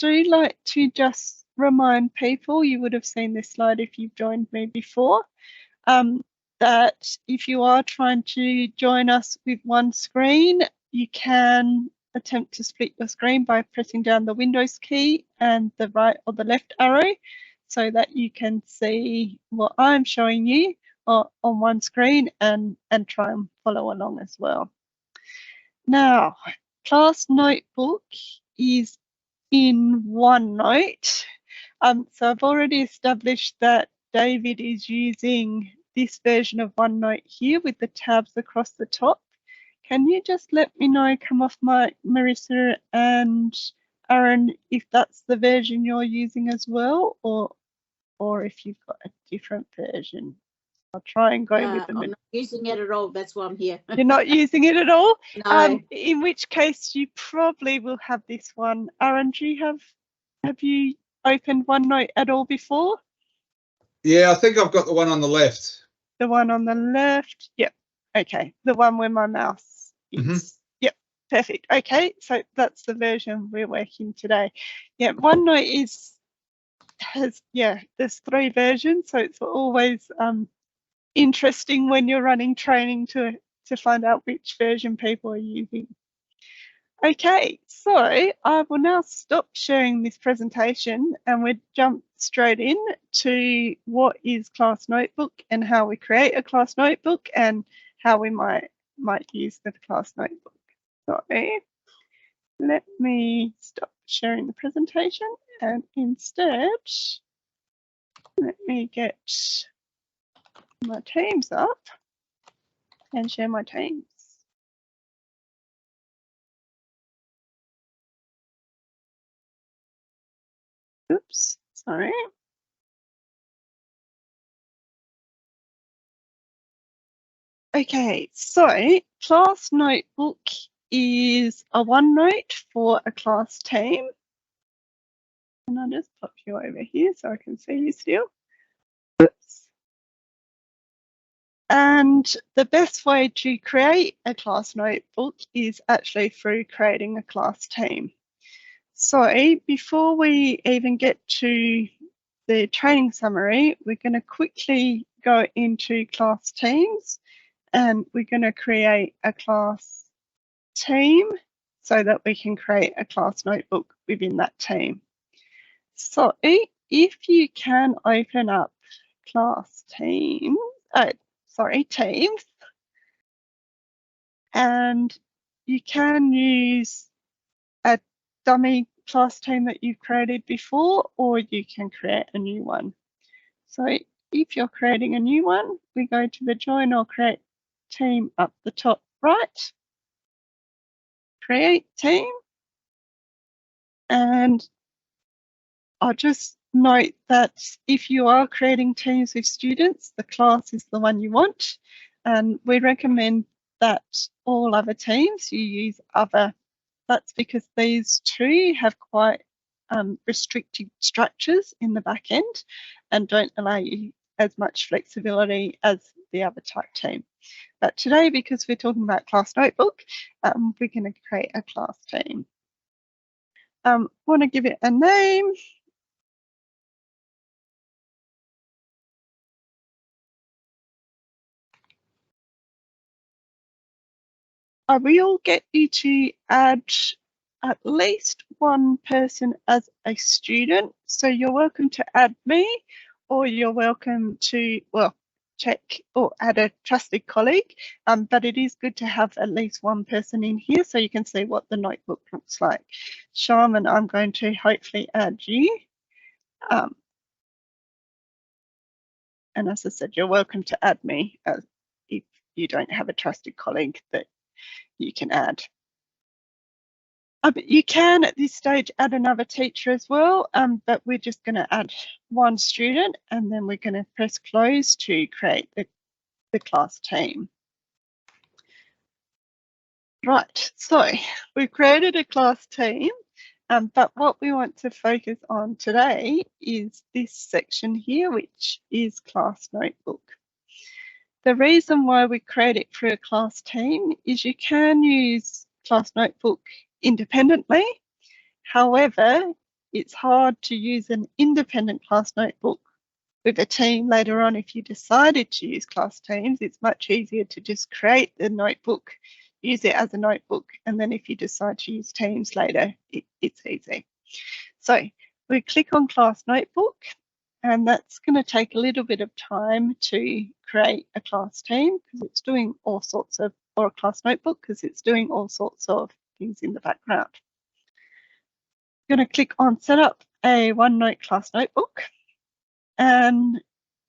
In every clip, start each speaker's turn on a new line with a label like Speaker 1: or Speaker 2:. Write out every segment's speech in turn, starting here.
Speaker 1: do like to just remind people, you would have seen this slide if you've joined me before, that if you are trying to join us with one screen, you can attempt to split your screen by pressing down the Windows key and the right or the left arrow so that you can see what I'm showing you on one screen and try and follow along as well. Now, class notebook is in OneNote. So I've already established that David is using this version of OneNote here with the tabs across the top. Can you just let me know, come off mic, Marissa and Aaron, if that's the version you're using as well, or if you've got a different version? I'll try and go with them.
Speaker 2: I'm not using it at all. That's why I'm here.
Speaker 1: You're not using it at all?
Speaker 2: No.
Speaker 1: In which case you probably will have this one. Aaron, do you have you opened OneNote at all before?
Speaker 3: Yeah, I think I've got the one on the left.
Speaker 1: The one on the left? Yep. Okay. The one where my mouse is. Yep. Perfect. Okay. So that's the version we're working today. Yeah. OneNote there's 3 versions. So it's always interesting when you're running training to find out which version people are using. Okay, so I will now stop sharing this presentation and we'll jump straight in to what is Class Notebook and how we create a Class Notebook and how we might use the Class Notebook. So let me stop sharing the presentation and instead let me get my Teams up and share my Teams. Oops, sorry. Okay, so Class Notebook is a OneNote for a class team. And I'll just pop you over here so I can see you still. Oops. And the best way to create a class notebook is actually through creating a class team. So before we even get to the training summary, we're going to quickly go into class teams and we're going to create a class team so that we can create a class notebook within that team. So if you can open up class teams, teams, and you can use a dummy class team that you've created before, or you can create a new one. So if you're creating a new one, we go to the join or create team up the top right, create team, and I'll just note that if you are creating teams with students, the class is the one you want, and we recommend that all other teams you use other. That's because these 2 have quite restricted structures in the back end and don't allow you as much flexibility as the other type team. But today, because we're talking about class notebook, we're going to create a class team. Want to give it a name. I will get you to add at least one person as a student. So you're welcome to add me, or you're welcome to, well, check or add a trusted colleague. But it is good to have at least one person in here so you can see what the notebook looks like. Sharman, I'm going to hopefully add you. And as I said, you're welcome to add me if you don't have a trusted colleague that you can add. You can at this stage add another teacher as well, but we're just going to add one student and then we're going to press close to create the class team. Right, so we've created a class team, but what we want to focus on today is this section here, which is class notebook. The reason why we create it through a class team is you can use class notebook independently. However, it's hard to use an independent class notebook with a team later on. If you decided to use class teams, it's much easier to just create the notebook, use it as a notebook, and then if you decide to use teams later, it's easy. So we click on class notebook, and that's going to take a little bit of time to create a class team because it's doing all sorts of, or a class notebook because it's doing all sorts of things in the background. I'm going to click on set up a OneNote class notebook, and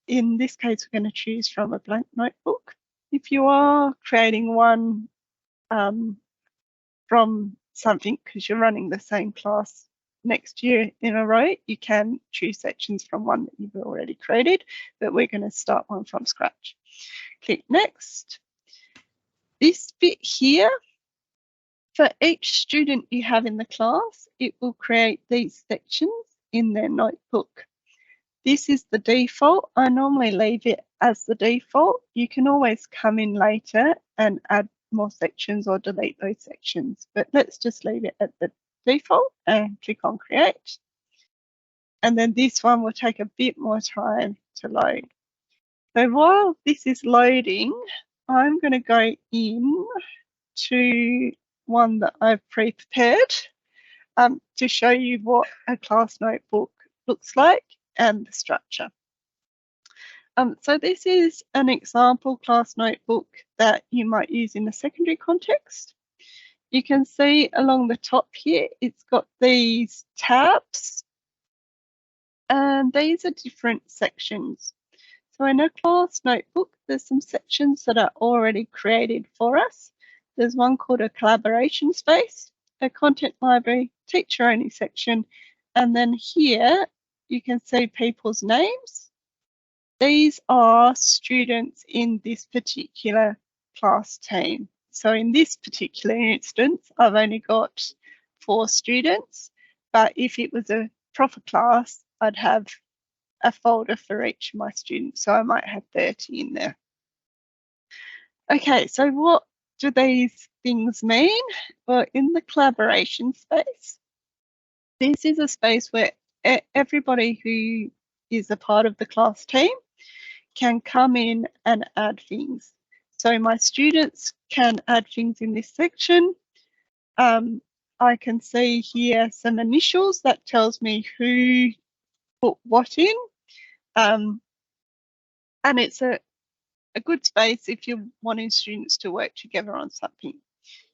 Speaker 1: in this case we're going to choose from a blank notebook. If you are creating one from something because you're running the same class next year in a row, you can choose sections from one that you've already created, but we're going to start one from scratch. Click next. This bit here, for each student you have in the class, it will create these sections in their notebook. This is the default. I normally leave it as the default. You can always come in later and add more sections or delete those sections, but let's just leave it at the default and click on create. And then this one will take a bit more time to load. So while this is loading, I'm going to go in to one that I've pre-prepared to show you what a class notebook looks like and the structure. So this is an example class notebook that you might use in a secondary context. You can see along the top here, it's got these tabs, and these are different sections. So in a class notebook, there's some sections that are already created for us. There's one called a collaboration space, a content library, teacher only section, and then here you can see people's names. These are students in this particular class team. So in this particular instance, I've only got 4 students, but if it was a proper class, I'd have a folder for each of my students. So I might have 30 in there. Okay, so what do these things mean? Well, in the collaboration space, this is a space where everybody who is a part of the class team can come in and add things. So my students can add things in this section. I can see here some initials that tells me who put what in. And it's a good space if you're wanting students to work together on something.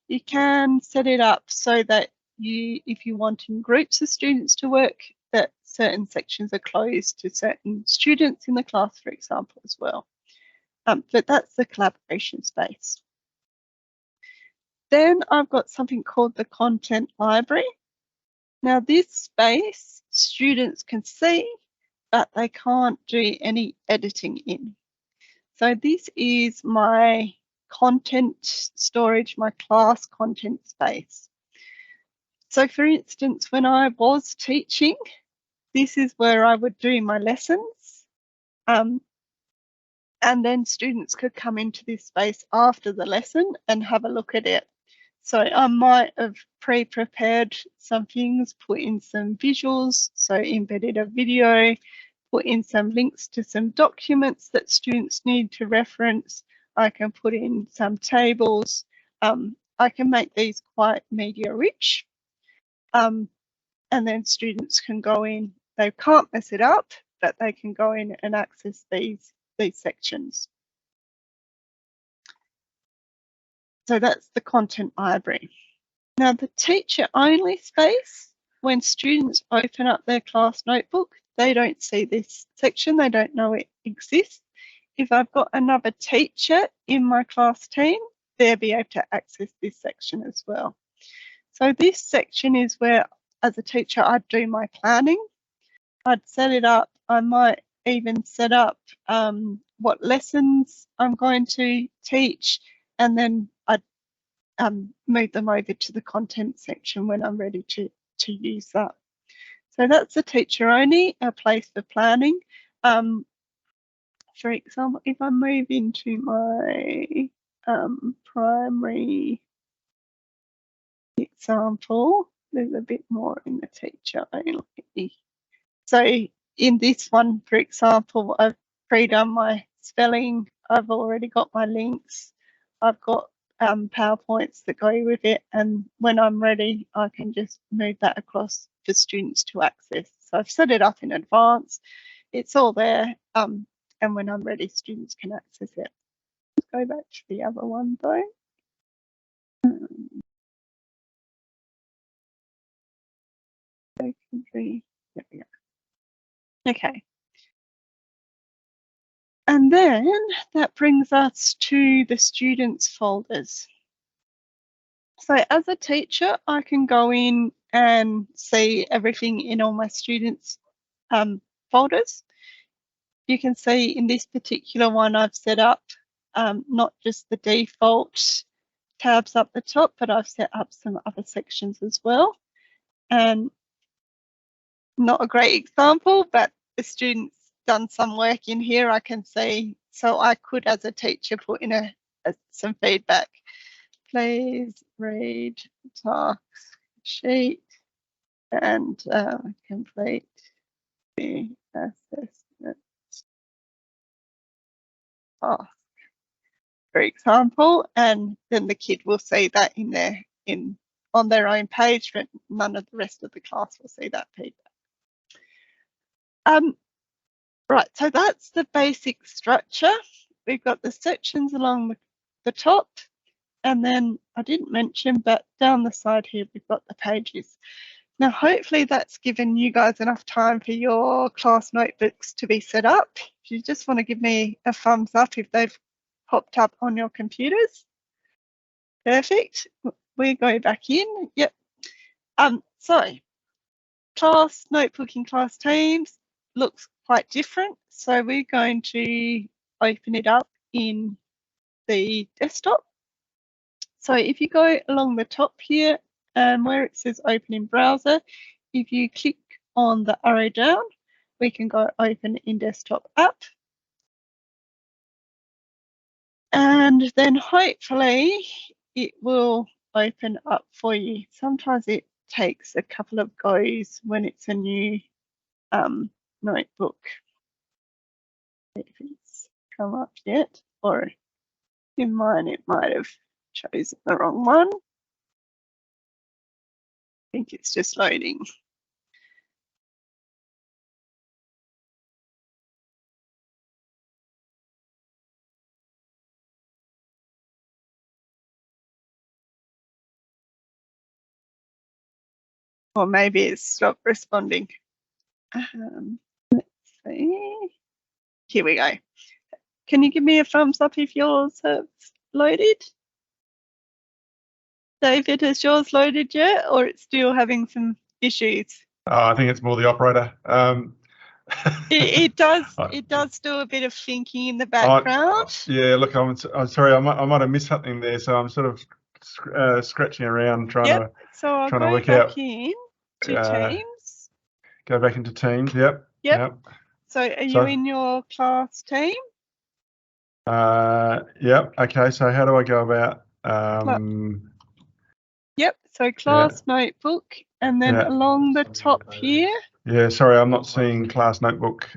Speaker 1: You can set it up so that if you want in groups of students to work, that certain sections are closed to certain students in the class, for example, as well. But that's the collaboration space. Then I've got something called the content library. Now this space students can see, but they can't do any editing in. So this is my content storage, my class content space. So for instance, when I was teaching, this is where I would do my lessons. And then students could come into this space after the lesson and have a look at it. So I might have pre-prepared some things, put in some visuals, so embedded a video, put in some links to some documents that students need to reference. I can put in some tables. I can make these quite media rich. And then students can go in. They can't mess it up, but they can go in and access these sections. So that's the content library. Now the teacher only space, when students open up their class notebook, they don't see this section, they don't know it exists. If I've got another teacher in my class team, they'll be able to access this section as well. So this section is where, as a teacher, I'd do my planning. I'd set it up. I might even set up what lessons I'm going to teach, and then I'd move them over to the content section when I'm ready to use that. So that's the teacher only, a place for planning. For example, if I move into my primary example, there's a bit more in the teacher only. So in this one, for example, I've pre-done my spelling. I've already got my links. I've got PowerPoints that go with it. And when I'm ready, I can just move that across for students to access. So I've set it up in advance. It's all there. And when I'm ready, students can access it. Let's go back to the other one though. There we go. Okay. And then that brings us to the students folders. So as a teacher, I can go in and see everything in all my students' folders. You can see in this particular one, I've set up not just the default tabs up the top, but I've set up some other sections as well. And not a great example, but the students done some work in here, I can see. So I could, as a teacher, put in some feedback. Please read task sheet and complete the assessment task, for example, and then the kid will see that on their own page, but none of the rest of the class will see that feedback. Right, so that's the basic structure. We've got the sections along the top, and then I didn't mention, but down the side here, we've got the pages. Now, hopefully that's given you guys enough time for your class notebooks to be set up. If you just want to give me a thumbs up if they've popped up on your computers. Perfect. We go back in. Yep. So class notebook in class teams looks quite different. So we're going to open it up in the desktop. So if you go along the top here and where it says open in browser, if you click on the arrow down, we can go open in desktop app. And then hopefully it will open up for you. Sometimes it takes a couple of goes when it's a new notebook. If it's come up yet, or in mine it might have chosen the wrong one. I think it's just loading. Or maybe it's stopped responding. Let's see. Here we go. Can you give me a thumbs up if yours have loaded? David, has yours loaded yet, or it's still having some issues?
Speaker 4: I think it's more the operator.
Speaker 1: It does do a bit of thinking in the background.
Speaker 4: Yeah, look, I'm sorry, I might have missed something there, so I'm sort of scratching around trying to work out.
Speaker 1: In to Teams.
Speaker 4: Go back into Teams. Yep.
Speaker 1: So are you in your class team?
Speaker 4: Yep. Okay. So how do I go about?
Speaker 1: Yep. So class notebook, and then along the top here.
Speaker 4: Yeah. Sorry, I'm not seeing class notebook.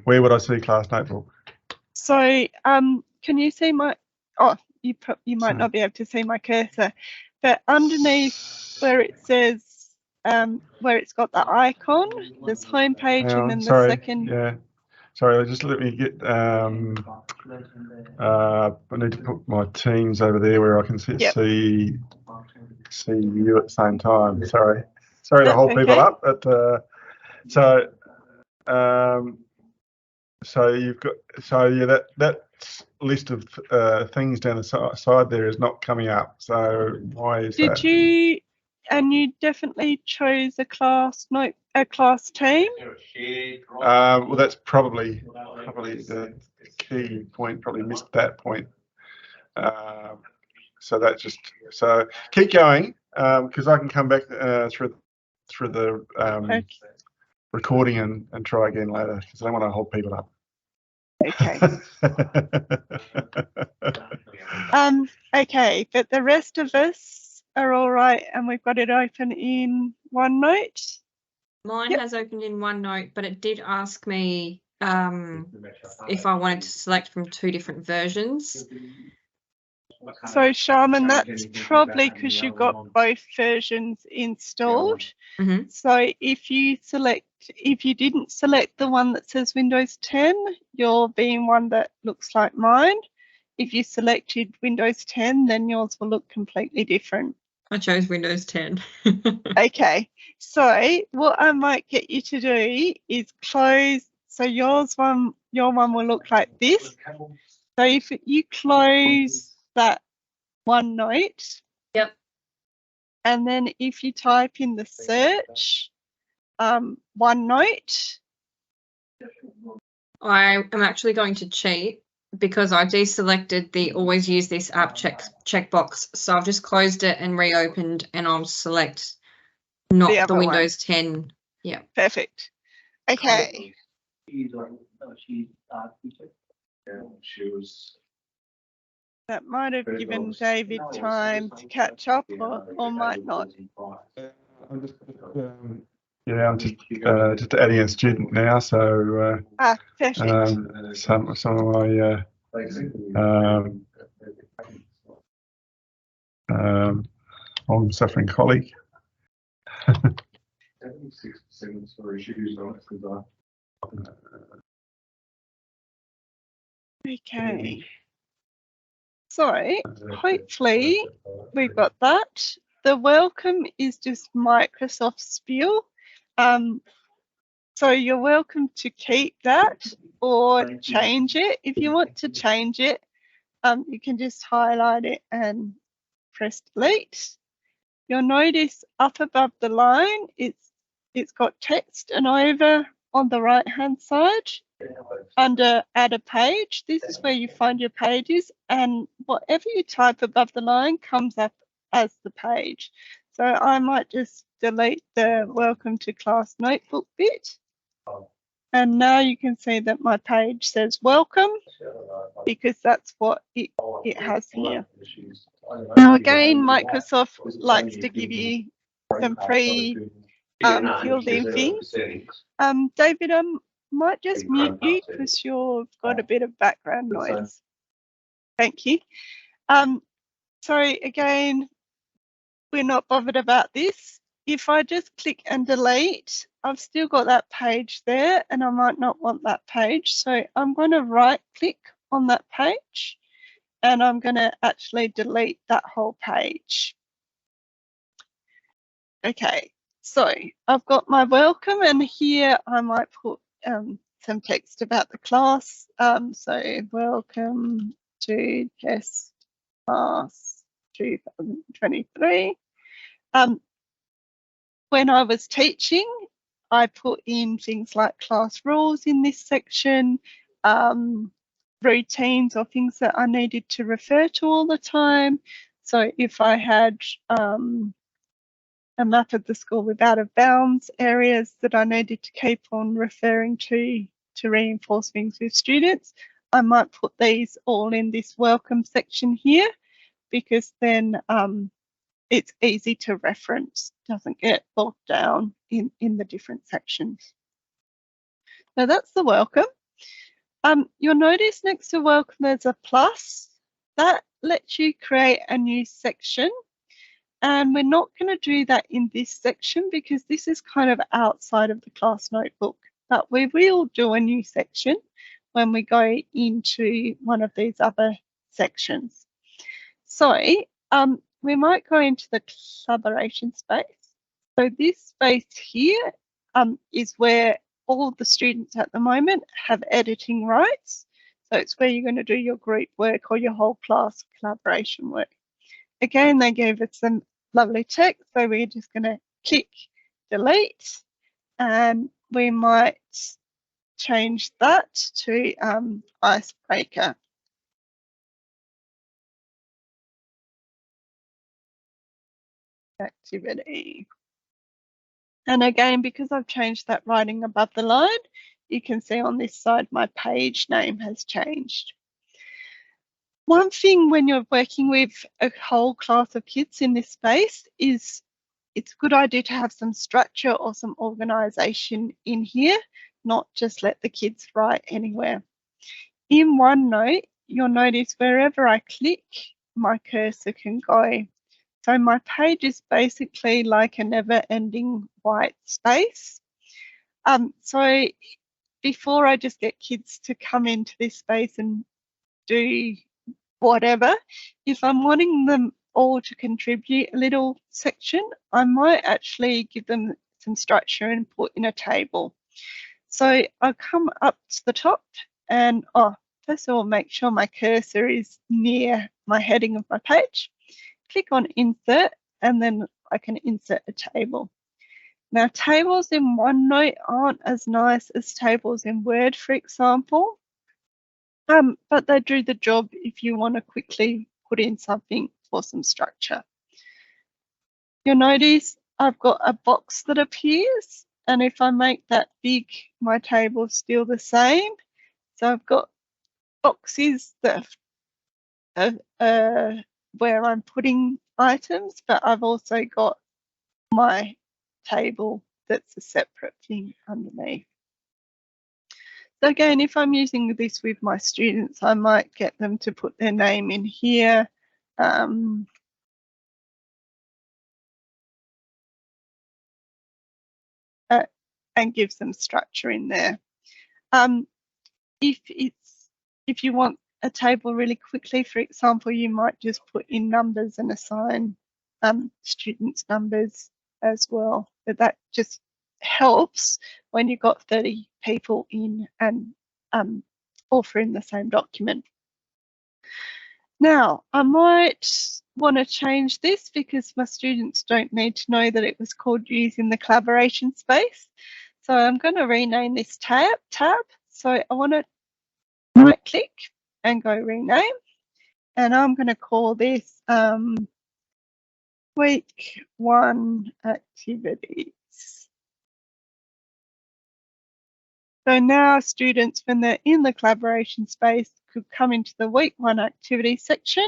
Speaker 4: Where would I see class notebook?
Speaker 1: So can you see my? Oh, you might not be able to see my cursor, but underneath where it says where it's got the icon, there's home page, and then the second.
Speaker 4: Yeah. Sorry, just let me get. I need to put my Teams over there where I can see you at the same time. Sorry to hold people up, but so you've got that list of things down the side there is not coming up. So why is that? Did
Speaker 1: you? And you definitely chose a class team.
Speaker 4: Well, that's probably the key point. Probably missed that point. So keep going because I can come back through the recording and try again later because I don't want to hold people up.
Speaker 1: Okay. Okay, but the rest of us are all right and we've got it open in OneNote.
Speaker 5: Mine
Speaker 1: Yep.
Speaker 5: has opened in OneNote, but it did ask me if I wanted to select from 2 different versions.
Speaker 1: So Shaman, that's probably because you've got both versions installed.
Speaker 5: Mhm.
Speaker 1: So if you didn't select the one that says Windows 10, you're being one that looks like mine. If you selected Windows 10, then yours will look completely different.
Speaker 5: I chose Windows 10.
Speaker 1: Okay, so what I might get you to do is close. So your one will look like this. So if you close that OneNote,
Speaker 5: Yep.
Speaker 1: and then if you type in the search OneNote,
Speaker 5: I am actually going to cheat because I deselected the always use this app checkbox. So I've just closed it and reopened, and I'll select not the
Speaker 1: other one.
Speaker 5: Windows 10. Yeah.
Speaker 1: Perfect. Okay. That might have given David time to catch up or might not.
Speaker 4: I'm just I'm just adding a student now, so
Speaker 1: Perfect.
Speaker 4: some of my I'm suffering colleague.
Speaker 1: Okay. So hopefully we've got that. The welcome is just Microsoft spiel. So you're welcome to keep that or change it. If you want to change it, you can just highlight it and press delete. You'll notice up above the line, it's got text, and over on the right hand side under add a page, this is where you find your pages, and whatever you type above the line comes up as the page. So I might just delete the welcome to class notebook bit. And now you can see that my page says welcome because that's what it has here. Now again, Microsoft likes to give you some filled in things. David, I might just mute you because you've got a bit of background noise. Thank you. So again, we're not bothered about this. If I just click and delete, I've still got that page there and I might not want that page. So I'm going to right click on that page and I'm going to actually delete that whole page. Okay, so I've got my welcome, and here I might put some text about the class. So welcome to test class 2023. When I was teaching, I put in things like class rules in this section, routines or things that I needed to refer to all the time. So if I had a map of the school with out of bounds areas that I needed to keep on referring to reinforce things with students, I might put these all in this welcome section here, because then it's easy to reference, doesn't get bogged down in the different sections. So that's the welcome. You'll notice next to welcome there's a plus. That lets you create a new section. And we're not going to do that in this section because this is kind of outside of the class notebook. But we will do a new section when we go into one of these other sections. So we might go into the collaboration space. So this space here is where all the students at the moment have editing rights. So it's where you're going to do your group work or your whole class collaboration work. Again, they gave us some lovely text, so we're just going to click delete, and we might change that to icebreaker. Activity. And again, because I've changed that writing above the line, you can see on this side my page name has changed. one thing when you're working with a whole class of kids in this space is it's a good idea to have some structure or some organisation in here, not just let the kids write anywhere. In OneNote, you'll notice wherever I click, my cursor can go. So my page is basically like a never-ending white space. So before I just get kids to come into this space and do whatever, if I'm wanting them all to contribute a little section, I might actually give them some structure and put in a table. So I'll come up to the top and first of all, make sure my cursor is near my heading of my page. Click on insert and then I can insert a table. Now tables in OneNote aren't as nice as tables in Word, for example. But they do the job if you want to quickly put in something for some structure. You'll notice I've got a box that appears, and if I make that big, my table's still the same. So I've got boxes that where I'm putting items, but I've also got my table that's a separate thing underneath. So again, if I'm using this with my students, I might get them to put their name in here. And give some structure in there. If you want a table really quickly, for example, you might just put in numbers and assign students numbers as well. But that just helps when you've got 30 people in and all through in the same document. Now, I might want to change this because my students don't need to know that it was called using the collaboration space. So I'm going to rename this tab. So I want to right click and go rename. And I'm going to call this week 1 activities. So now students, when they're in the collaboration space, could come into the week 1 activity section.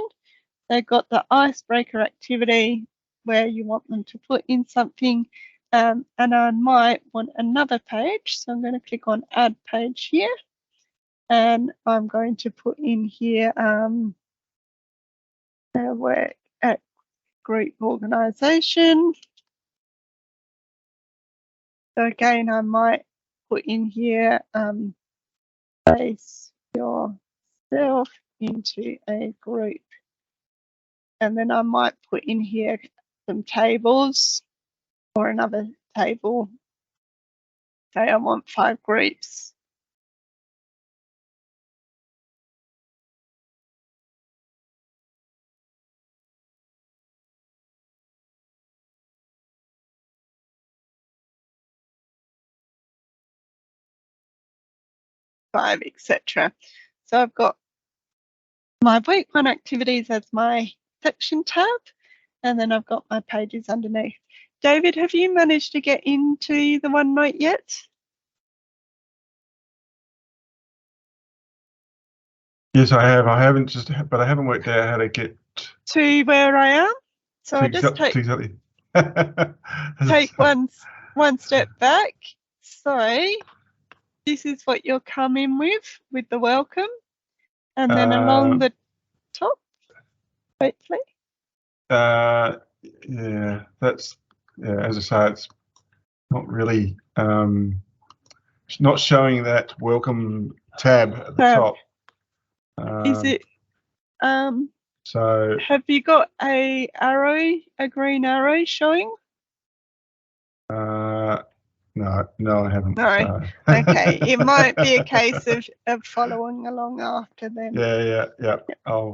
Speaker 1: They've got the icebreaker activity where you want them to put in something, and I might want another page. So I'm going to click on add page here, and I'm going to put in here work at group organisation. So again, I might put in here place yourself into a group, and then I might put in here some tables or another table. Say I want 5 groups. Five, etc. So I've got my week 1 activities as my section tab, and then I've got my pages underneath. David, have you managed to get into the OneNote yet?
Speaker 4: Yes, I have. I haven't but I haven't worked out how to get
Speaker 1: to where I am. So I just take one step back. So this is what you'll come in with the welcome, and then along the top, hopefully.
Speaker 4: Yeah, that's as I say, it's not really it's not showing that welcome tab at the top.
Speaker 1: Is it
Speaker 4: so
Speaker 1: have you got a green arrow showing?
Speaker 4: No, I haven't.
Speaker 1: No.
Speaker 4: So.
Speaker 1: Okay, it might be a case of following along after then.
Speaker 4: Yeah.
Speaker 1: Yep.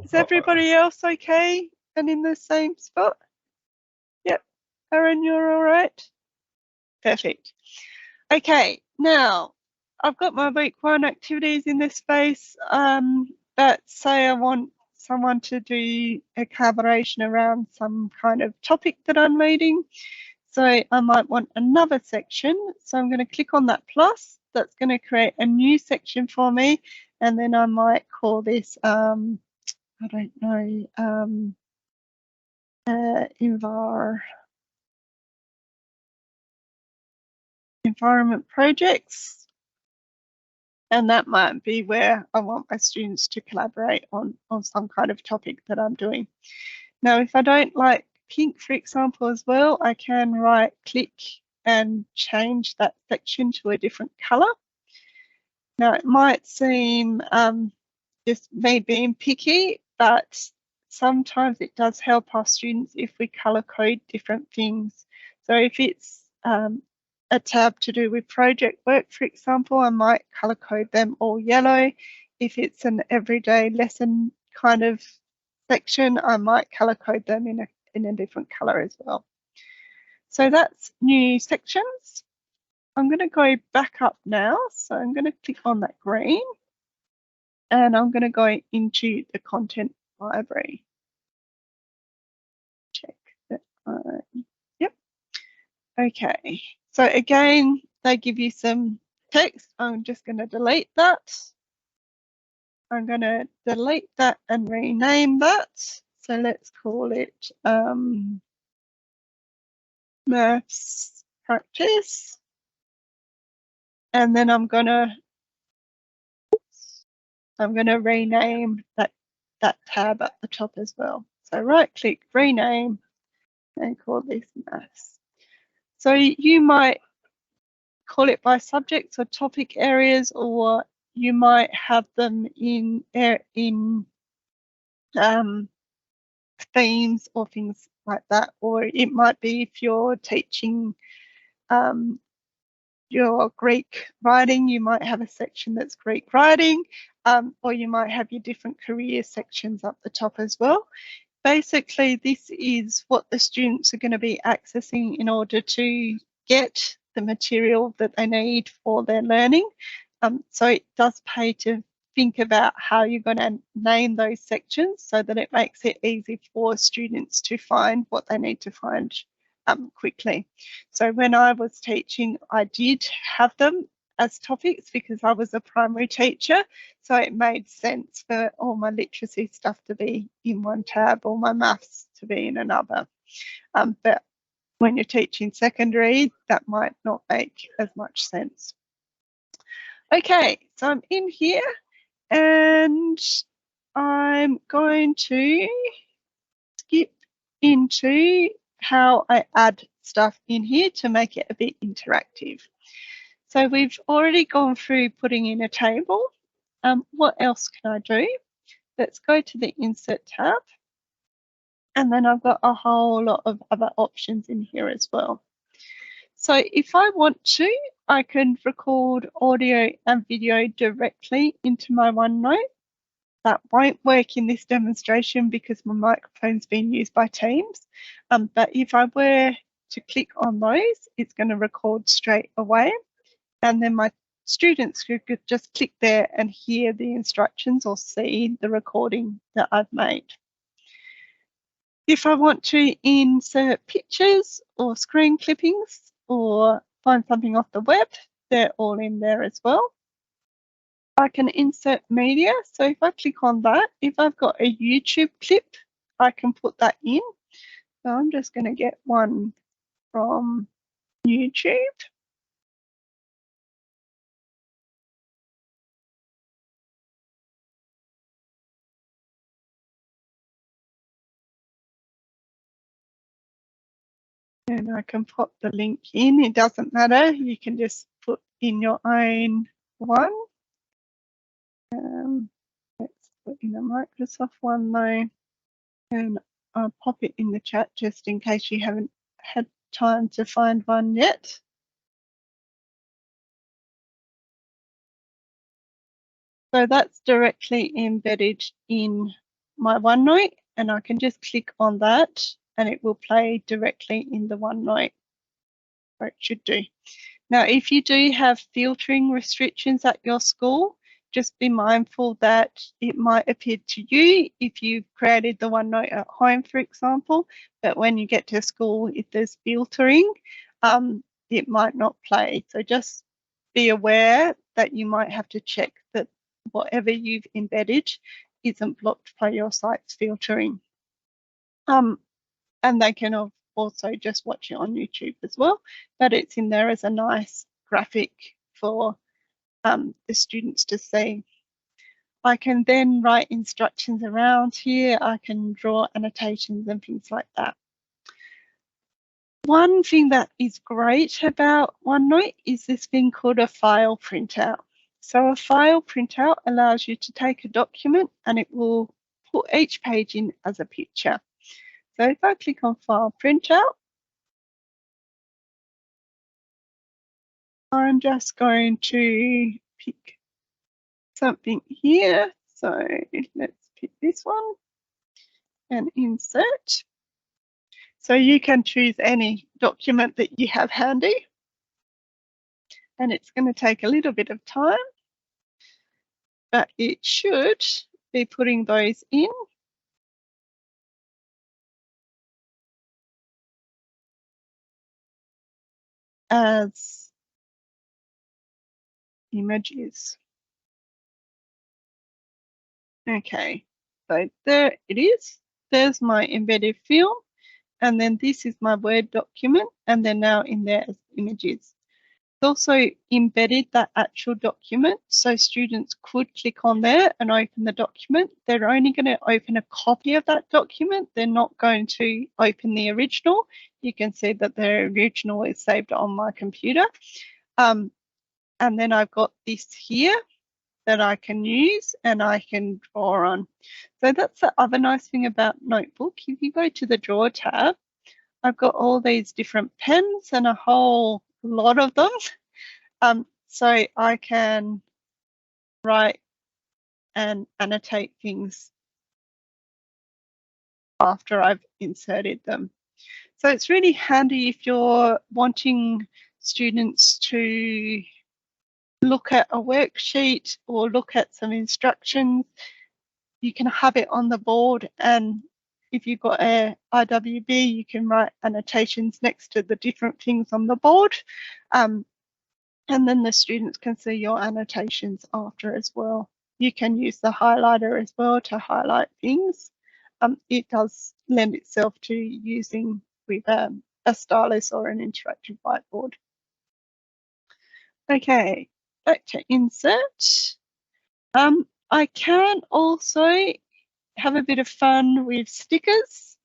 Speaker 1: Is everybody else okay and in the same spot? Yep. Aaron, you're all right? Perfect. Okay, now I've got my week 1 activities in this space. But say I want someone to do a collaboration around some kind of topic that I'm leading. So I might want another section. So I'm going to click on that plus. That's going to create a new section for me. And then I might call this I don't know, environment projects. And that might be where I want my students to collaborate on some kind of topic that I'm doing. Now, if I don't like pink, for example, as well, I can right click and change that section to a different color. Now, it might seem just me being picky, but sometimes it does help our students if we color code different things. So if it's a tab to do with project work, for example, I might color code them all yellow. If it's an everyday lesson kind of section, I might color code them in a different color as well. So that's new sections. I'm going to go back up now. So I'm going to click on that green and I'm going to go into the content library. Check that. Yep. Okay. So again, they give you some text. I'm just going to delete that. I'm going to delete that and rename that. So let's call it maths practice. And then I'm going to rename that tab at the top as well. So right click, rename, and call this maths. So you might call it by subjects or topic areas, or you might have them in themes or things like that. Or it might be if you're teaching your Greek writing, you might have a section that's Greek writing, or you might have your different career sections up the top as well. Basically, this is what the students are going to be accessing in order to get the material that they need for their learning. So it does pay to think about how you're going to name those sections so that it makes it easy for students to find what they need to find quickly. So when I was teaching, I did have them as topics because I was a primary teacher, so it made sense for all my literacy stuff to be in one tab or my maths to be in another. But when you're teaching secondary, that might not make as much sense. Okay, so I'm in here and I'm going to skip into how I add stuff in here to make it a bit interactive. So we've already gone through putting in a table. What else can I do? Let's go to the Insert tab. And then I've got a whole lot of other options in here as well. So if I want to, I can record audio and video directly into my OneNote. That won't work in this demonstration because my microphone's being used by Teams. But if I were to click on those, it's going to record straight away. And then my students could just click there and hear the instructions or see the recording that I've made. If I want to insert pictures or screen clippings or find something off the web, they're all in there as well. I can insert media. So if I click on that, if I've got a YouTube clip, I can put that in. So I'm just going to get one from YouTube. And I can pop the link in. It doesn't matter. You can just put in your own one. Let's put in a Microsoft one though. And I'll pop it in the chat just in case you haven't had time to find one yet. So that's directly embedded in my OneNote, and I can just click on that and it will play directly in the OneNote, or it should do. Now, if you do have filtering restrictions at your school, just be mindful that it might appear to you if you've created the OneNote at home, for example, but when you get to school, if there's filtering, it might not play. So just be aware that you might have to check that whatever you've embedded isn't blocked by your site's filtering. And they can also just watch it on YouTube as well, but it's in there as a nice graphic for the students to see. I can then write instructions around here. I can draw annotations and things like that. One thing that is great about OneNote is this thing called a file printout. So a file printout allows you to take a document and it will put each page in as a picture. So if I click on File Printout, I'm just going to pick something here. So let's pick this one and insert. So you can choose any document that you have handy. And it's going to take a little bit of time, but it should be putting those in. As images. Okay, so there it is. There's my embedded film, and then this is my Word document, and they're now in there as images. It's also embedded that actual document, so students could click on there and open the document. They're only going to open a copy of that document. They're not going to open the original. You can see that the original is saved on my computer. And then I've got this here that I can use and I can draw on. So that's the other nice thing about Notebook. If you go to the Draw tab, I've got all these different pens and a whole lot of them. So I can write and annotate things after I've inserted them. So it's really handy if you're wanting students to look at a worksheet or look at some instructions. You can have it on the board, and if you've got a IWB, you can write annotations next to the different things on the board. And then the students can see your annotations after as well. You can use the highlighter as well to highlight things. It does lend itself to using with a stylus or an interactive whiteboard. Okay, back to insert. I can also have a bit of fun with stickers.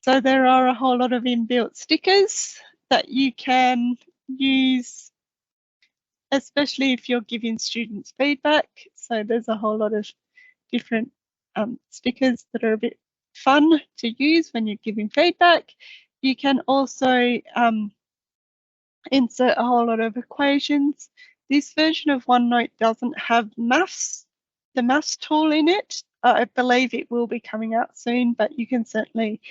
Speaker 1: So there are a whole lot of inbuilt stickers that you can use, especially if you're giving students feedback. So there's a whole lot of different stickers that are a bit fun to use when you're giving feedback. You can also insert a whole lot of equations. This version of OneNote doesn't have maths, the maths tool in it. I believe it will be coming out soon, but you can certainly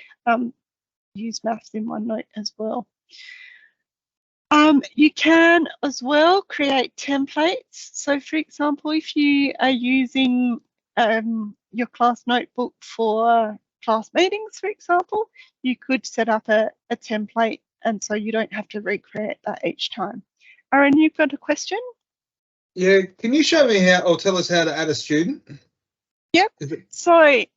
Speaker 1: use maths in OneNote as well. You can as well create templates. So for example, if you are using your class notebook for class meetings, for example, you could set up a template, and so you don't have to recreate that each time. Aaron, you've got a question?
Speaker 3: Yeah, can you show me how, or tell us how to add a student?
Speaker 1: Yep. So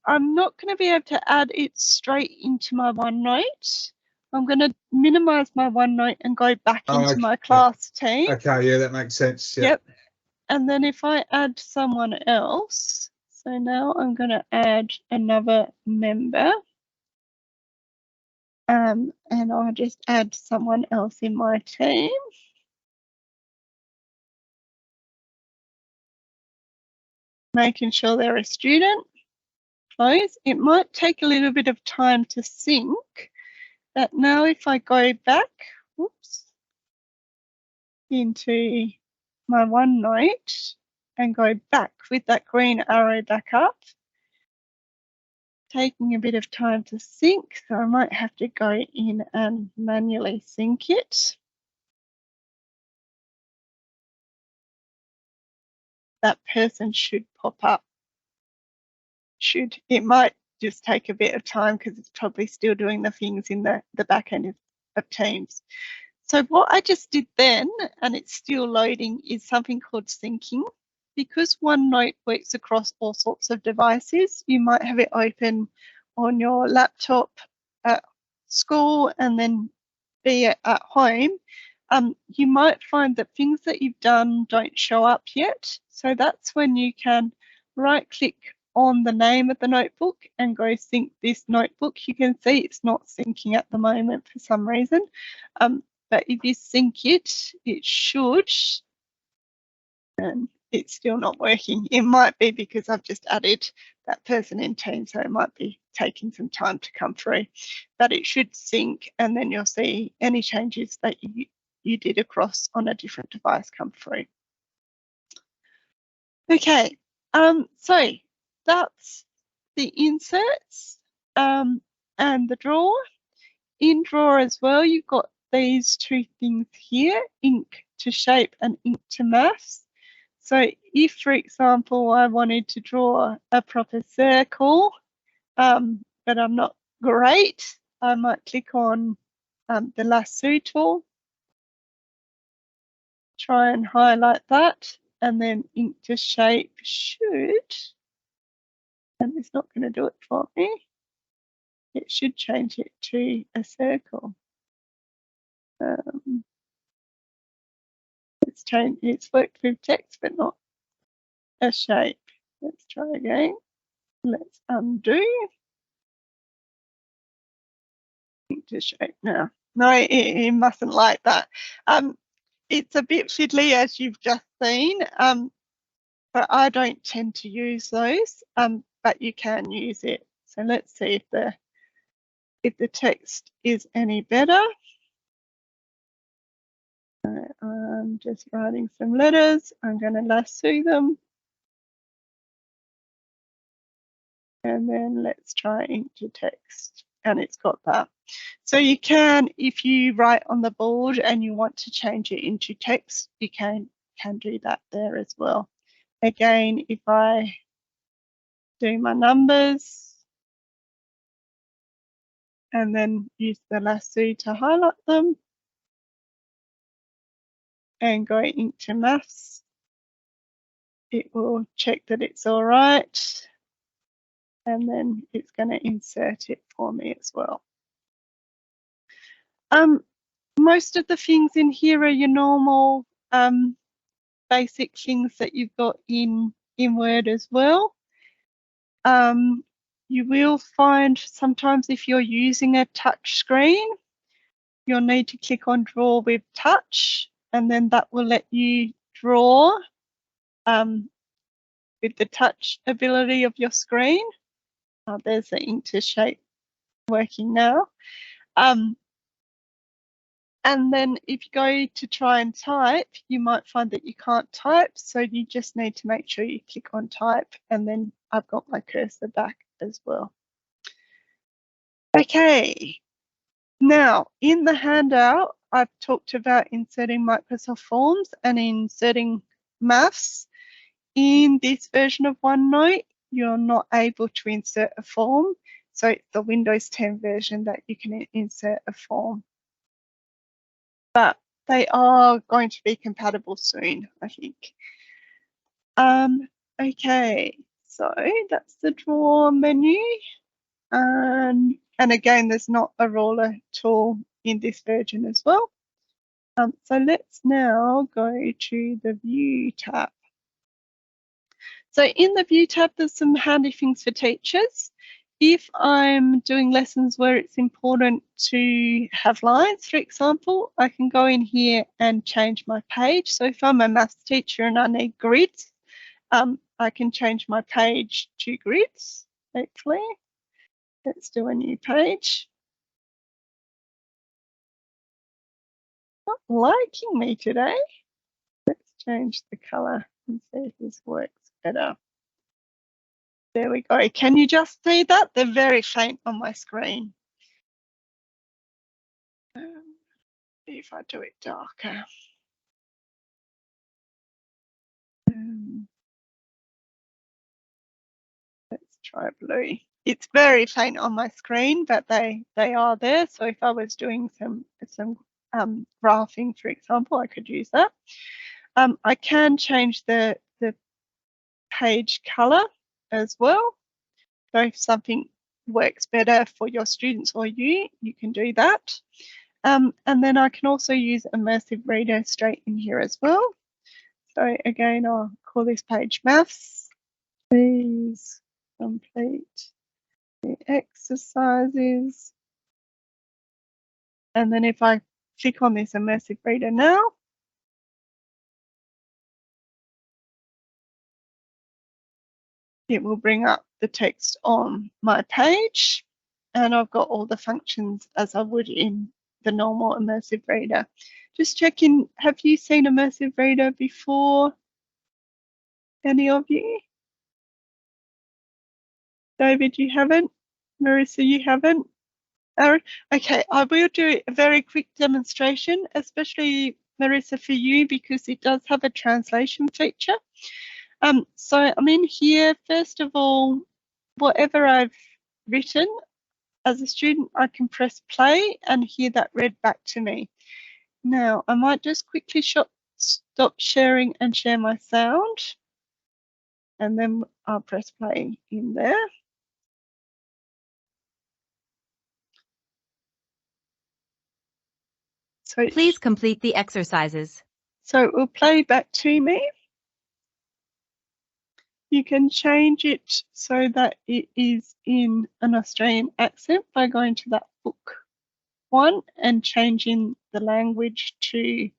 Speaker 1: I'm not going to be able to add it straight into my OneNote. I'm going to minimize my OneNote and go back into my class team.
Speaker 3: Okay, yeah, that makes sense. Yeah.
Speaker 1: Yep. And then if I add someone else, so now I'm going to add another member. And I'll just add someone else in my team. Making sure they're a student. Close. It might take a little bit of time to sync, but now if I go back, whoops, into my OneNote and go back with that green arrow back up, taking a bit of time to sync, so I might have to go in and manually sync it. That person should pop up. It might just take a bit of time because it's probably still doing the things in the back end of Teams. So what I just did then, and it's still loading, is something called syncing. because OneNote works across all sorts of devices, you might have it open on your laptop at school and then be at home. You might find that things that you've done don't show up yet. So that's when you can right click on the name of the notebook and go sync this notebook. You can see it's not syncing at the moment for some reason. But if you sync it, it should, and it's still not working. It might be because I've just added that person in Teams, so it might be taking some time to come through, but it should sync, and then you'll see any changes that you did across on a different device come through. Okay, so that's the inserts and the drawer. In drawer as well, you've got these two things here, ink to shape and ink to maths. So if, for example, I wanted to draw a proper circle, but I'm not great, I might click on the lasso tool, try and highlight that, and then ink to shape should, and it's not going to do it for me. It should change it to a circle. It's worked with text, but not a shape. Let's try again. Let's undo. To shape now. No, it mustn't like that. It's a bit fiddly, as you've just seen, but I don't tend to use those, but you can use it. So let's see if the text is any better. I'm just writing some letters. I'm going to lasso them. And then let's try ink to text. And it's got that. So you can, if you write on the board and you want to change it into text, you can do that there as well. Again, if I do my numbers and then use the lasso to highlight them and go into maths, it will check that it's all right. And then it's going to insert it for me as well. Most of the things in here are your normal basic things that you've got in Word as well. You will find sometimes if you're using a touch screen, you'll need to click on Draw with Touch, and then that will let you draw with the touch ability of your screen. There's the ink to shape working now. And then if you go to try and type, you might find that you can't type. So you just need to make sure you click on type, and then I've got my cursor back as well. Okay, now in the handout, I've talked about inserting Microsoft Forms and inserting maths. In this version of OneNote, you're not able to insert a form. So it's the Windows 10 version that you can insert a form. But they are going to be compatible soon, I think. Okay, so that's the draw menu. And again, there's not a roller tool in this version as well. So let's now go to the View tab. So in the View tab, there's some handy things for teachers. If I'm doing lessons where it's important to have lines, for example, I can go in here and change my page. So if I'm a maths teacher and I need grids, I can change my page to grids, hopefully. Let's do a new page. Not liking me today. Let's change the color and see if this works better. There we go. Can you just see that? They're very faint on my screen. If I do it darker. Let's try blue. It's very faint on my screen, but they are there. So if I was doing some graphing, for example, I could use that. I can change the page color as well. So if something works better for your students or you can do that. And then I can also use Immersive Reader straight in here as well. So again, I'll call this page Maths. Please complete the exercises. And then if I click on this Immersive Reader now, it will bring up the text on my page, and I've got all the functions as I would in the normal Immersive Reader. Just checking, have you seen Immersive Reader before? Any of you? David, you haven't? Marissa, you haven't? Aaron? Okay, I will do a very quick demonstration, especially Marissa for you, because it does have a translation feature. So I'm in here. First of all, whatever I've written as a student, I can press play and hear that read back to me. Now, I might just quickly stop sharing and share my sound, and then I'll press play in there. So
Speaker 6: Please complete the exercises.
Speaker 1: So it will play back to me. You can change it so that it is in an Australian accent by going to that book one and changing the language to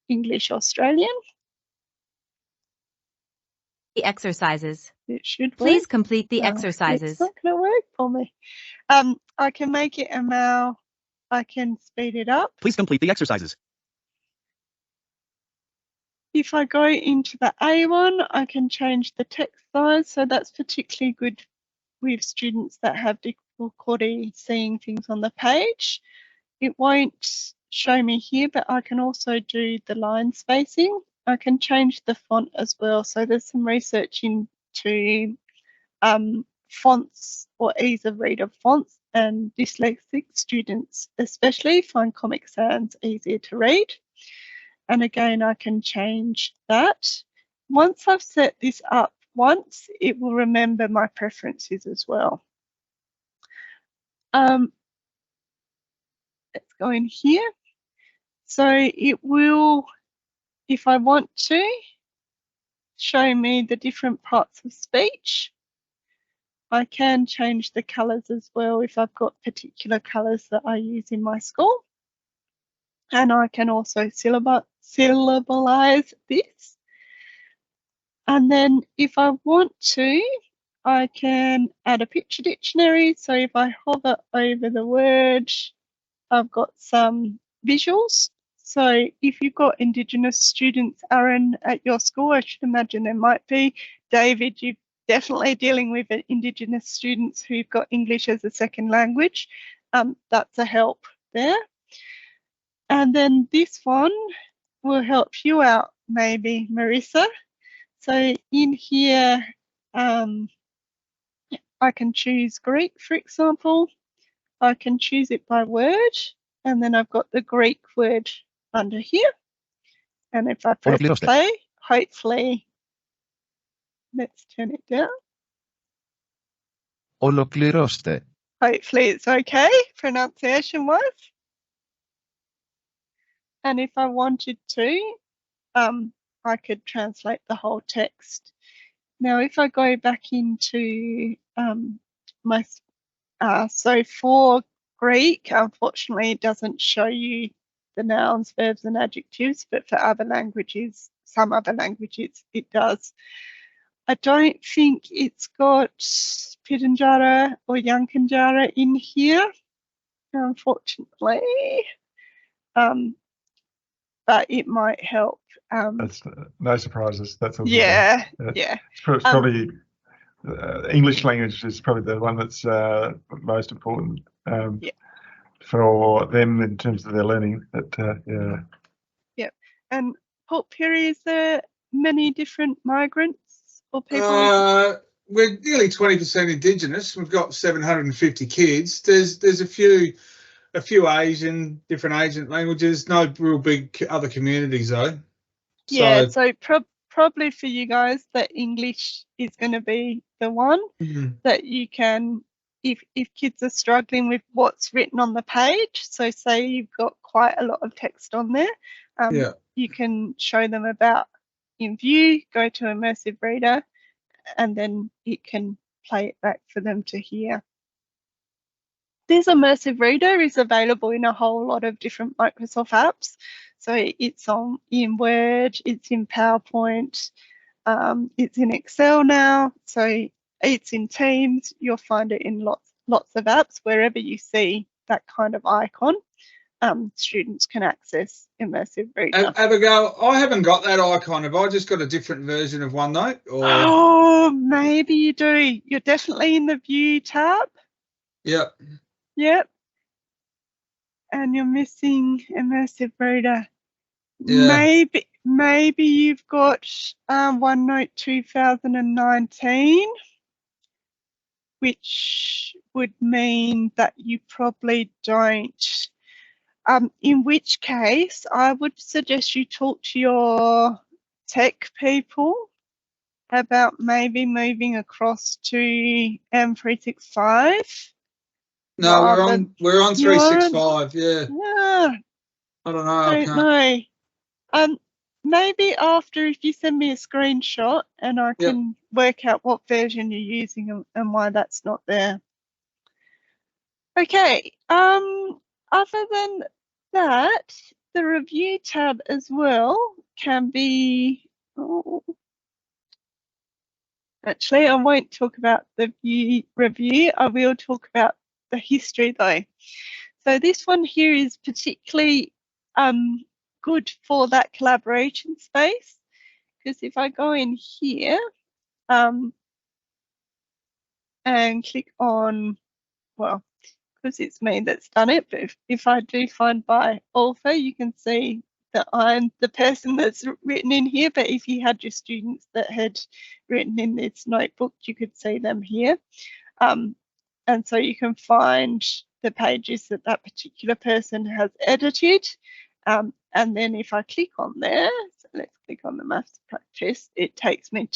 Speaker 1: English Australian.
Speaker 6: The exercises.
Speaker 1: It should work.
Speaker 6: Please complete the
Speaker 1: No,
Speaker 6: exercises.
Speaker 1: It's not going to work for me. I can make it a male. I can speed it up.
Speaker 7: Please complete the exercises.
Speaker 1: If I go into the A1, I can change the text size. So that's particularly good with students that have difficulty seeing things on the page. It won't show me here, but I can also do the line spacing. I can change the font as well. So there's some research into fonts or ease of read of fonts, and dyslexic students especially find Comic Sans easier to read. And again, I can change that. Once I've set this up once, it will remember my preferences as well. Let's go in here. So it will, if I want to, show me the different parts of speech. I can change the colours as well if I've got particular colours that I use in my school. And I can also syllabalize this. And then if I want to, I can add a picture dictionary. So if I hover over the word, I've got some visuals. So if you've got Indigenous students, Aaron, at your school, I should imagine there might be. David, you're definitely dealing with Indigenous students who've got English as a second language. That's a help there. And then this one will help you out, maybe, Marissa. So in here, I can choose Greek, for example. I can choose it by word, and then I've got the Greek word under here. And if I press play, hopefully, let's turn it down.
Speaker 7: Ολοκληρώστε.
Speaker 1: Hopefully it's okay, pronunciation-wise. And if I wanted to, I could translate the whole text. Now, if I go back into my, so for Greek, unfortunately, it doesn't show you the nouns, verbs, and adjectives, but for other languages, some other languages, it does. I don't think it's got Pitjantjatjara or Yankunytjatjara in here, unfortunately. But it might help.
Speaker 4: That's no surprises. That's all.
Speaker 1: Yeah,
Speaker 4: good.
Speaker 1: yeah.
Speaker 4: It's probably English language is probably the one that's most important for them in terms of their learning. But yeah.
Speaker 1: Yep. And Port Pirie, is there many different migrants or people?
Speaker 3: We're nearly 20% Indigenous. We've got 750 kids. There's a few different Asian languages. No real big other communities though.
Speaker 1: Yeah, so probably for you guys that English is going to be the one that you can, if kids are struggling with what's written on the page, so say you've got quite a lot of text on there, you can show them about in view, go to immersive reader, and then it can play it back for them to hear. This immersive reader is available in a whole lot of different Microsoft apps. So it's in Word, it's in PowerPoint, it's in Excel now. So it's in Teams. You'll find it in lots of apps. Wherever you see that kind of icon, students can access immersive reader.
Speaker 3: Abigail, I haven't got that icon. Have I just got a different version of OneNote? Or...
Speaker 1: Oh, maybe you do. You're definitely in the View tab.
Speaker 3: Yep.
Speaker 1: Yep. And you're missing immersive reader.
Speaker 3: Yeah.
Speaker 1: Maybe you've got OneNote 2019, which would mean that you probably don't. In which case, I would suggest you talk to your tech people about maybe moving across to M365.
Speaker 3: No, we're on 365. Yeah.
Speaker 1: Yeah.
Speaker 3: I don't know.
Speaker 1: I don't know. Maybe after, if you send me a screenshot and I can work out what version you're using and why that's not there. Okay. Other than that, the review tab as well can be. Oh, actually, I won't talk about the review. I will talk about the history though. So this one here is particularly good for that collaboration space, because if I go in here and click on, well, because it's me that's done it, but if I do find by author, you can see that I'm the person that's written in here, but if you had your students that had written in this notebook, you could see them here. And so you can find the pages that that particular person has edited. And then if I click on there, so let's click on the maths practice, it takes me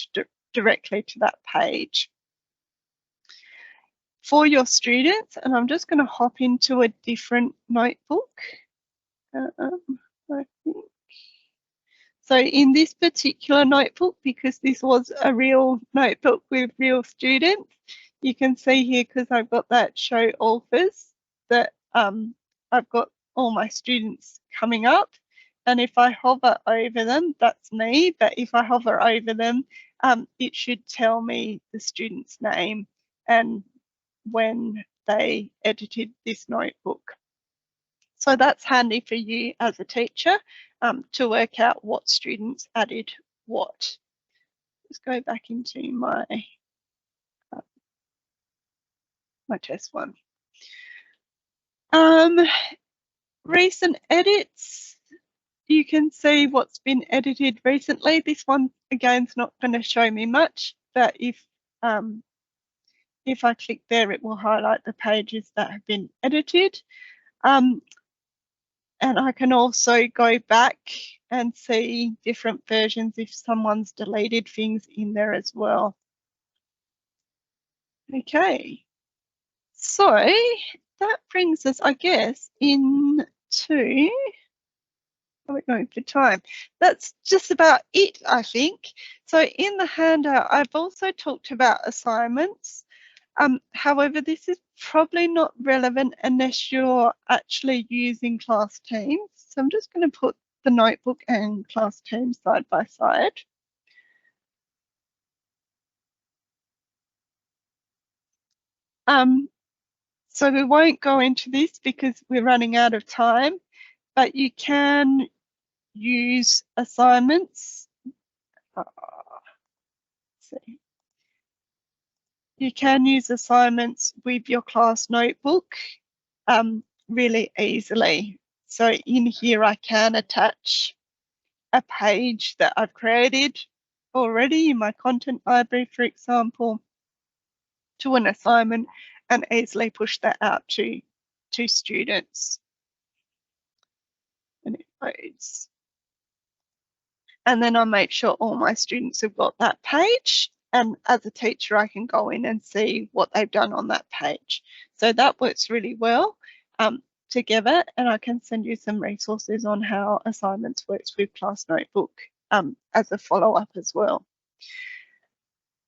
Speaker 1: directly to that page. For your students, and I'm just going to hop into a different notebook. I think. So in this particular notebook, because this was a real notebook with real students, you can see here, because I've got that show authors, that I've got all my students coming up. And if I hover over them, that's me. But if I hover over them, it should tell me the student's name and when they edited this notebook. So that's handy for you as a teacher to work out what students added what. Let's go back into my test one. Recent edits. You can see what's been edited recently. This one again is not going to show me much, but if I click there, it will highlight the pages that have been edited. And I can also go back and see different versions if someone's deleted things in there as well. Okay, so that brings us, I guess, into, we're going for time. That's just about it, I think. So in the handout, I've also talked about assignments. However, this is probably not relevant unless you're actually using class teams. So I'm just going to put the notebook and class teams side by side. So we won't go into this because we're running out of time, but you can use assignments. Let's see. You can use assignments with your class notebook really easily. So in here, I can attach a page that I've created already in my content library, for example, to an assignment and easily push that out to students. And it loads. And then I make sure all my students have got that page. And as a teacher, I can go in and see what they've done on that page. So that works really well together. And I can send you some resources on how assignments works with Class Notebook as a follow-up as well.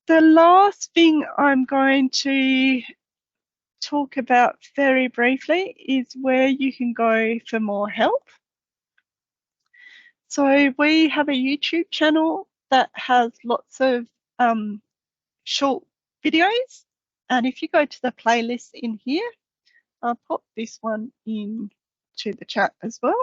Speaker 1: The last thing I'm going to talk about very briefly is where you can go for more help. So we have a YouTube channel that has lots of short videos, and if you go to the playlist in here, I'll pop this one in to the chat as well.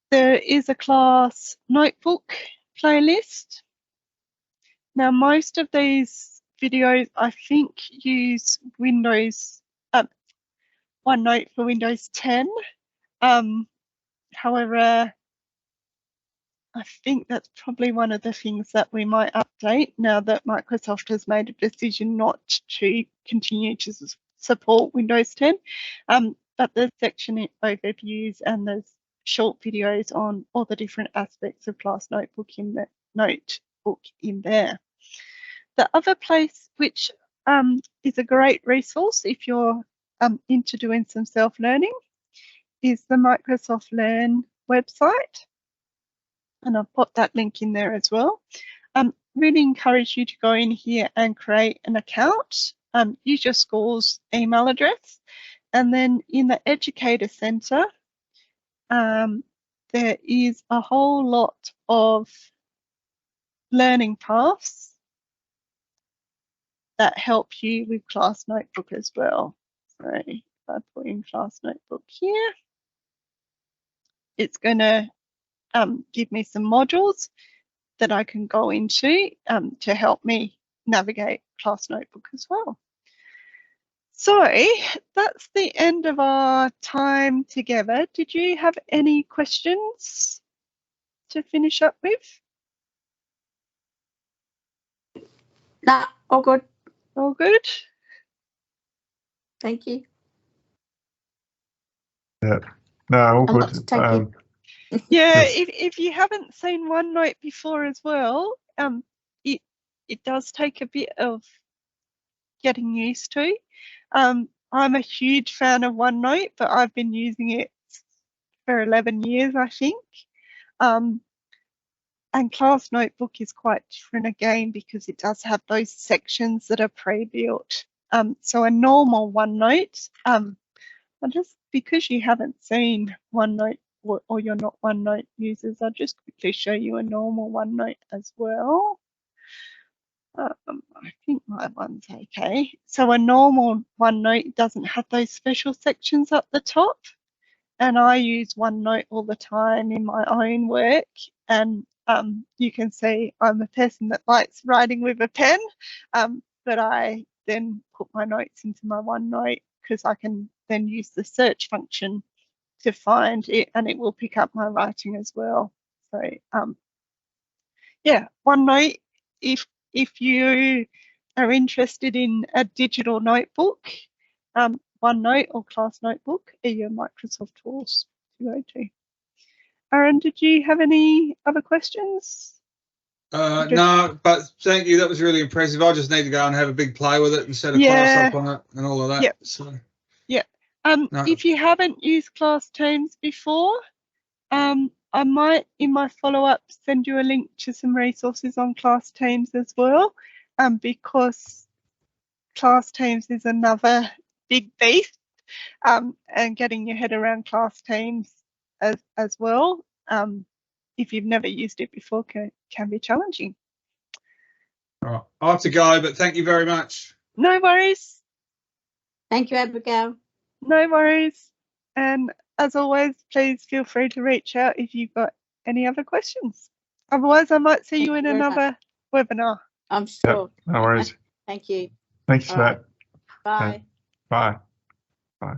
Speaker 1: There is a class notebook playlist. Now, most of these videos, I think, use Windows, OneNote for Windows 10. However, I think that's probably one of the things that we might update now that Microsoft has made a decision not to continue to support Windows 10. But there's section overviews and there's short videos on all the different aspects of Class Notebook in there. The other place which is a great resource if you're into doing some self-learning is the Microsoft Learn website. And I've put that link in there as well. Really encourage you to go in here and create an account. Use your school's email address. And then in the Educator Centre, there is a whole lot of learning paths that help you with Class Notebook as well. So if I put in Class Notebook here, it's going to give me some modules that I can go into to help me navigate Class Notebook as well. So that's the end of our time together. Did you have any questions to finish up with?
Speaker 2: No, all good.
Speaker 1: All good?
Speaker 2: Thank you.
Speaker 4: Yeah. No, all
Speaker 2: I'm
Speaker 4: good.
Speaker 2: not taking-
Speaker 1: Yeah,
Speaker 4: Yes.
Speaker 1: if you haven't seen OneNote before as well, it does take a bit of getting used to. I'm a huge fan of OneNote, but I've been using it for 11 years, I think. And Class Notebook is quite different again because it does have those sections that are pre-built. So a normal OneNote, because you haven't seen OneNote or you're not OneNote users, I'll just quickly show you a normal OneNote as well. I think my one's okay. So a normal OneNote doesn't have those special sections up the top. And I use OneNote all the time in my own work. And you can see I'm a person that likes writing with a pen, but I then put my notes into my OneNote because I can then use the search function to find it, and it will pick up my writing as well. So yeah, OneNote, if you are interested in a digital notebook, OneNote or Class Notebook are your Microsoft tools to go to. Aaron, did you have any other questions?
Speaker 3: No, but thank you. That was really impressive. I just need to go and have a big play with it and set a class up on it and all of that.
Speaker 1: Yep.
Speaker 3: So,
Speaker 1: no. If you haven't used Class Teams before, I might, in my follow-up, send you a link to some resources on Class Teams as well, because Class Teams is another big beast, and getting your head around Class Teams as well, if you've never used it before, can be challenging.
Speaker 3: all right. I have to go, but thank you very much.
Speaker 1: No worries.
Speaker 2: Thank you, Abigail.
Speaker 1: No worries. And as always, please feel free to reach out if you've got any other questions. Otherwise, I might see you in another webinar.
Speaker 2: I'm sure.
Speaker 4: No worries.
Speaker 2: Thank you.
Speaker 4: Thanks for
Speaker 2: All right.
Speaker 4: that.
Speaker 2: Bye.
Speaker 4: Bye. Bye.